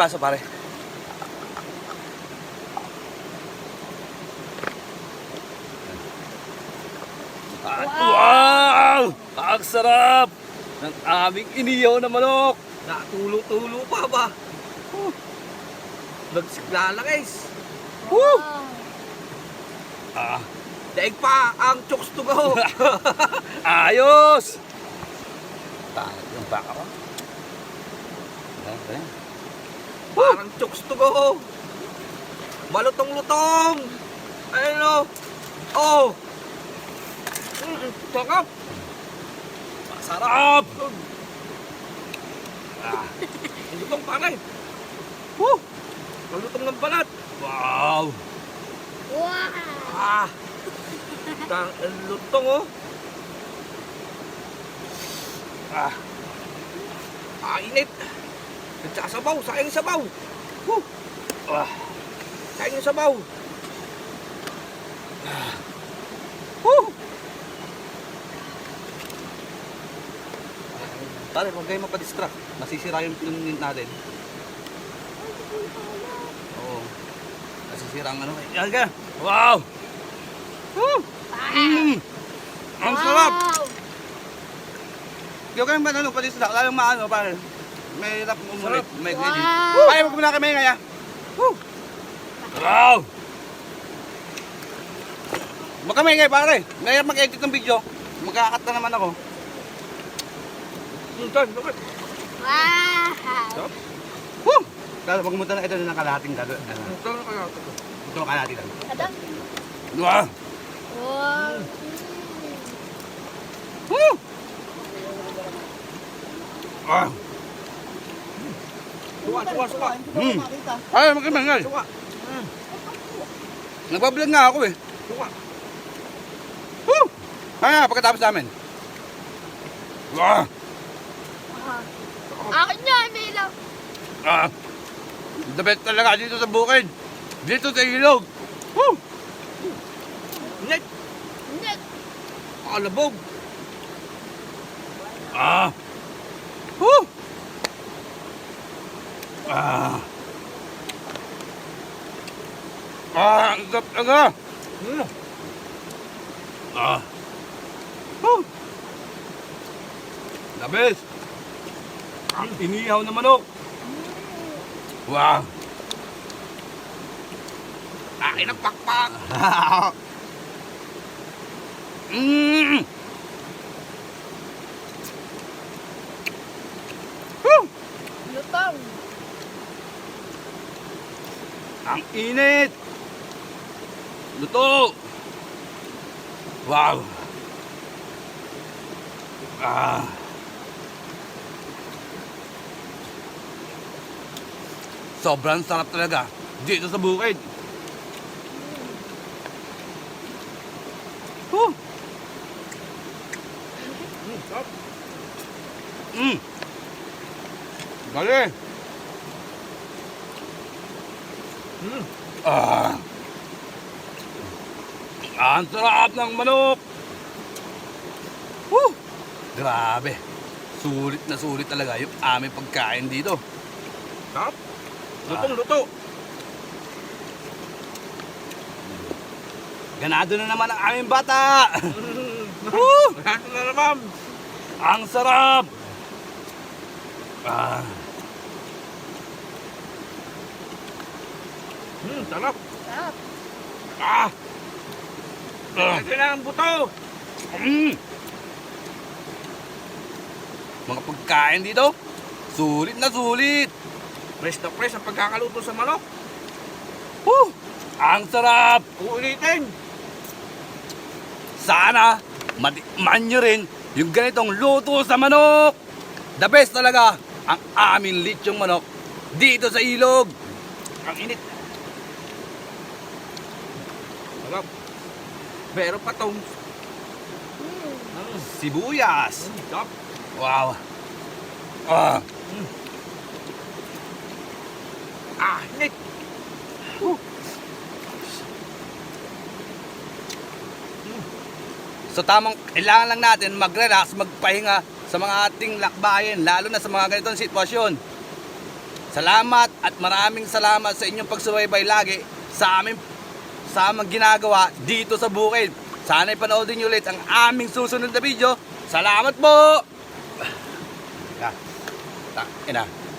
Paso pare. Wow! Ang sarap ng aming iniyaw na manok. Natulo-tulo pa ba? Nagsigla lang guys. Woo! Ah, Daig pa ang chokes to go. ayos! Tangit yung baka ko. Ayan. Parang chokes to go. Malutong-lutong. Ano? Oh. Sarap. Masarap! Lutong pare. Woo! Malutong ng balat. Wow! Ah. Lutong oh. Ah, Init. Nagsasabaw. Sayang yung sabaw. Woo. ah. Sayang yung sabaw. Woo. Pare, huwag kayo mapadistract. Masisira yung film natin. Oo. Nasisira ang ano. Yan ka. Wow! Woo! Ang sarap! Yung kayo ba ano, padistract? Lalong maano, pare. May hirap mo umulit. May gredit. Ay, wag mo na kami ngayon. Woo! Wow! Baka may ngayon, pare. May mag-edit ng video. Magkakat na naman ako. Bakit? Woo! Kaya pagmunta na ito na nakalahating gado. Ito na kaya ito. Ito makalahati lang. Wow! Woo! Ah! Suwa. Ay, magkimangay. Suwa. Nagbablog nga ako eh. Suwa. Woo! Kaya, pagkatapos namin. Wow! Akin niya, Milo. Ah! The best talaga dito sa bukid. Dito sa ilog. Woo! Net. Net. Alabog. Ah! Woo! Ah! Ah! Ang sarap talaga! Ah! Woo! The best! Ang inihaw na manok! Wow! Akin ang pakpak. Mmm! Woo! Lutong. Ang init! Luto! Wow! Ah! Sobrang sarap talaga dito sa bukid. Woo! Sarap. Mm! Gali! Ah! Ang sarap ng manok! Woo! Grabe! Sulit na sulit talaga yung aming pagkain dito. Sarap. Lutong-luto. Ganado na naman ang aming bata! Woo! Ito na naman. Ang sarap! Ah! Sarap. Sarap. Ah! Ah! Ito na ang buto. Mm. Mga pagkain dito, sulit na sulit. Fresh na fresh ang pagkakaluto sa manok. Woo! Ang sarap! Uulitin. Sana matikman nyo rin yung ganitong luto sa manok. The best talaga ang aming lechong manok dito sa ilog. Ang init. Sarap. Meron pa tong Sibuyas. sarap. Wow. Ah. Init. So tamang kailangan lang natin mag-relax, magpahinga sa mga ating lakbayin, lalo na sa mga ganitong sitwasyon. Salamat at maraming salamat sa inyong pagsubaybay lagi sa aming ginagawa dito sa bukid. Sana'y panoodin nyo ulit ang aming susunod na video. Salamat po! Ina.